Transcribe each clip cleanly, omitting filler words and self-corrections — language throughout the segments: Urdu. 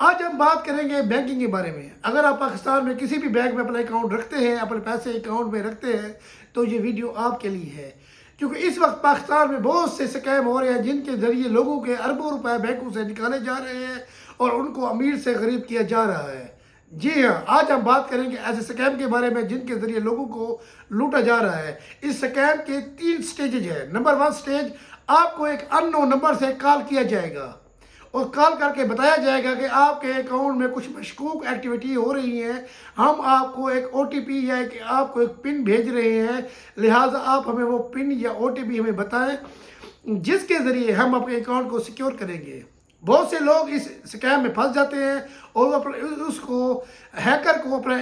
آج ہم بات کریں گے بینکنگ کے بارے میں۔ اگر آپ پاکستان میں کسی بھی بینک میں اپنا اکاؤنٹ رکھتے ہیں، اپنے پیسے اکاؤنٹ میں رکھتے ہیں، تو یہ ویڈیو آپ کے لیے ہے، کیونکہ اس وقت پاکستان میں بہت سے سکیم ہو رہے ہیں جن کے ذریعے لوگوں کے اربوں روپے بینکوں سے نکالے جا رہے ہیں اور ان کو امیر سے غریب کیا جا رہا ہے۔ جی ہاں، آج ہم بات کریں گے ایسے سکیم کے بارے میں جن کے ذریعے لوگوں کو لوٹا جا رہا ہے۔ اس سکیم کے 3 سٹیجز ہیں۔ نمبر 1 سٹیج، آپ کو ایک ان نون نمبر سے کال کیا جائے گا اور کال کر کے بتایا جائے گا کہ آپ کے اکاؤنٹ میں کچھ مشکوک ایکٹیویٹی ہو رہی ہیں، ہم آپ کو ایک او ٹی پی یا آپ کو ایک پن بھیج رہے ہیں، لہٰذا آپ ہمیں وہ پن یا او ٹی پی ہمیں بتائیں جس کے ذریعے ہم اپنے اکاؤنٹ کو سیکیور کریں گے۔ بہت سے لوگ اس سکیم میں پھنس جاتے ہیں اور اس کو ہیکر کو اپنا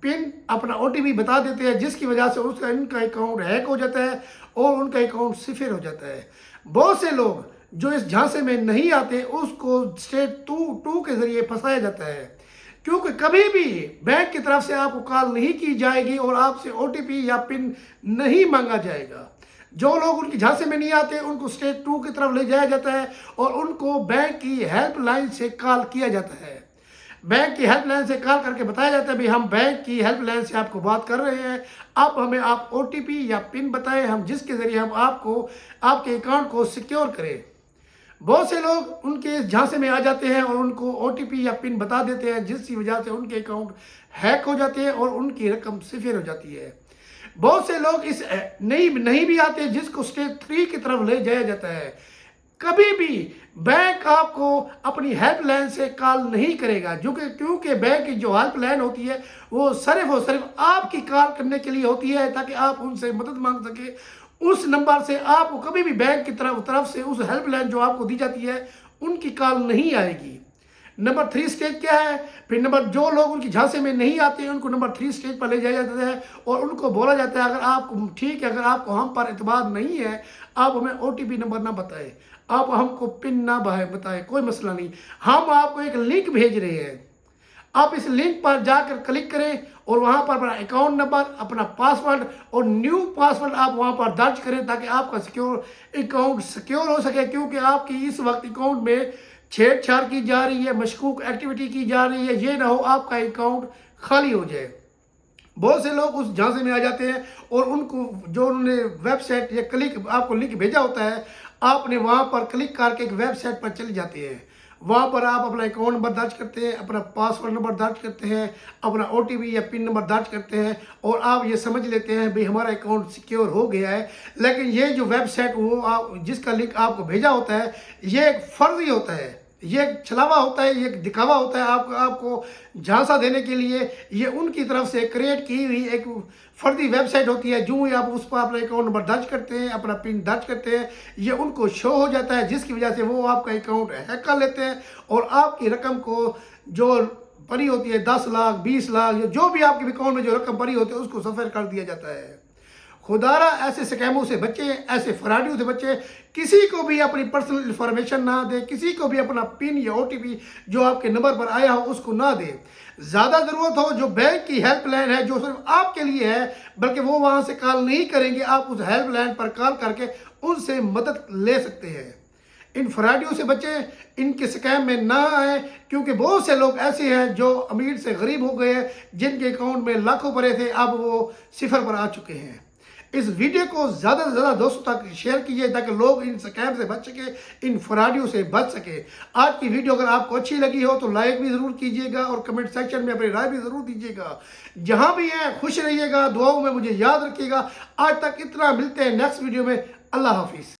پن اپنا او ٹی پی بتا دیتے ہیں، جس کی وجہ سے ان کا اکاؤنٹ ہیک ہو جاتا ہے اور ان کا اکاؤنٹ صفر ہو جاتا ہے۔ بہت سے لوگ جو اس جھانسے میں نہیں آتے اس کو سٹیج 2 کے ذریعے پھنسایا جاتا ہے، کیونکہ کبھی بھی بینک کی طرف سے آپ کو کال نہیں کی جائے گی اور آپ سے او ٹی پی یا پن نہیں مانگا جائے گا۔ جو لوگ ان کی جھانسے میں نہیں آتے ان کو سٹیج 2 کی طرف لے جایا جاتا ہے اور ان کو بینک کی ہیلپ لائن سے کال کیا جاتا ہے۔ بینک کی ہیلپ لائن سے کال کر کے بتایا جاتا ہے ہم بینک کی ہیلپ لائن سے آپ کو بات کر رہے ہیں، آپ ہمیں او ٹی پی یا پن بتائیں، ہم جس کے ذریعے ہم آپ کے اکاؤنٹ کو سیکیور کریں۔ بہت سے لوگ ان کے جھانسے میں آ جاتے ہیں اور ان کو او ٹی پی یا پن بتا دیتے ہیں، جس کی وجہ سے ان کے اکاؤنٹ ہیک ہو جاتے ہیں اور ان کی رقم صفر ہو جاتی ہے۔ بہت سے لوگ اس نہیں بھی آتے جس کو سٹیج 3 کی طرف لے جایا جاتا ہے۔ کبھی بھی بینک آپ کو اپنی ہیلپ لائن سے کال نہیں کرے گا، کیونکہ بینک کی جو ہیلپ لائن ہوتی ہے وہ صرف اور صرف آپ کی کال کرنے کے لیے ہوتی ہے تاکہ آپ ان سے مدد مانگ سکیں۔ اس نمبر سے آپ کو کبھی بھی بینک کی طرف سے اس ہیلپ لائن جو آپ کو دی جاتی ہے ان کی کال نہیں آئے گی۔ نمبر 3 سٹیج کیا ہے؟ پھر جو لوگ ان کی جھانسے میں نہیں آتے ان کو نمبر 3 سٹیج پر لے جایا جاتا ہے اور ان کو بولا جاتا ہے اگر آپ کو ہم پر اعتماد نہیں ہے، آپ ہمیں او ٹی پی نمبر نہ بتائیں، آپ ہم کو پن نہ بتائیں، کوئی مسئلہ نہیں، ہم آپ کو ایک لنک بھیج رہے ہیں، آپ اس لنک پر جا کر کلک کریں اور وہاں پر اپنا اکاؤنٹ نمبر، اپنا پاسورڈ اور نیو پاسورڈ آپ وہاں پر درج کریں تاکہ آپ کا اکاؤنٹ سیکیور ہو سکے، کیونکہ آپ کی اس وقت اکاؤنٹ میں چھیڑ چھاڑ کی جا رہی ہے، مشکوک ایکٹیویٹی کی جا رہی ہے، یہ نہ ہو آپ کا اکاؤنٹ خالی ہو جائے۔ بہت سے لوگ اس جھانسے میں آ جاتے ہیں اور ان کو جو انہوں نے ویب سائٹ یا آپ کو لنک بھیجا ہوتا ہے، آپ نے وہاں پر کلک کر کے ایک ویب سائٹ پر چلے جاتے ہیں، وہاں پر آپ اپنا اکاؤنٹ نمبر درج کرتے ہیں، اپنا پاسورڈ نمبر درج کرتے ہیں، اپنا او ٹی پی یا پن نمبر درج کرتے ہیں اور آپ یہ سمجھ لیتے ہیں ہمارا اکاؤنٹ سیکیور ہو گیا ہے۔ لیکن یہ جو ویب سائٹ جس کا لنک آپ کو بھیجا ہوتا ہے یہ ایک فرضی ہوتا ہے، یہ ایک چھلاوا ہوتا ہے، یہ ایک دکھاوا ہوتا ہے آپ کو جھانسا دینے کے لیے۔ یہ ان کی طرف سے کریٹ کی ہوئی ایک فردی ویب سائٹ ہوتی ہے، جو ہی آپ اس پر اپنا اکاؤنٹ نمبر درج کرتے ہیں، اپنا پن درج کرتے ہیں، یہ ان کو شو ہو جاتا ہے، جس کی وجہ سے وہ آپ کا اکاؤنٹ ہیک کر لیتے ہیں اور آپ کی رقم کو جو پڑی ہوتی ہے 10 لاکھ 20 لاکھ جو بھی آپ کے اکاؤنٹ میں جو رقم پڑی ہوتی ہے اس کو صفر کر دیا جاتا ہے۔ خدا را ایسے سکیموں سے بچیں، ایسے فراڈیوں سے بچیں، کسی کو بھی اپنی پرسنل انفارمیشن نہ دیں، کسی کو بھی اپنا پن یا او ٹی پی جو آپ کے نمبر پر آیا ہو اس کو نہ دیں۔ زیادہ ضرورت ہو جو بینک کی ہیلپ لائن ہے جو صرف آپ کے لیے ہے، بلکہ وہ وہاں سے کال نہیں کریں گے، آپ اس ہیلپ لائن پر کال کر کے ان سے مدد لے سکتے ہیں۔ ان فراڈیوں سے بچیں، ان کے سکیم میں نہ آئیں، کیونکہ بہت سے لوگ ایسے ہیں جو امیر سے غریب ہو گئے ہیں، جن کے اکاؤنٹ میں لاکھوں پڑے تھے اب وہ صفر پر آ چکے ہیں۔ اس ویڈیو کو زیادہ سے زیادہ دوستوں تک شیئر کیجئے تاکہ لوگ ان سکیم سے بچ سکیں، ان فراڈیوں سے بچ سکیں۔ آج کی ویڈیو اگر آپ کو اچھی لگی ہو تو لائک بھی ضرور کیجئے گا اور کمنٹ سیکشن میں اپنی رائے بھی ضرور دیجئے گا۔ جہاں بھی ہیں خوش رہیے گا، دعاؤں میں مجھے یاد رکھیے گا۔ آج تک اتنا، ملتے ہیں نیکسٹ ویڈیو میں۔ اللہ حافظ۔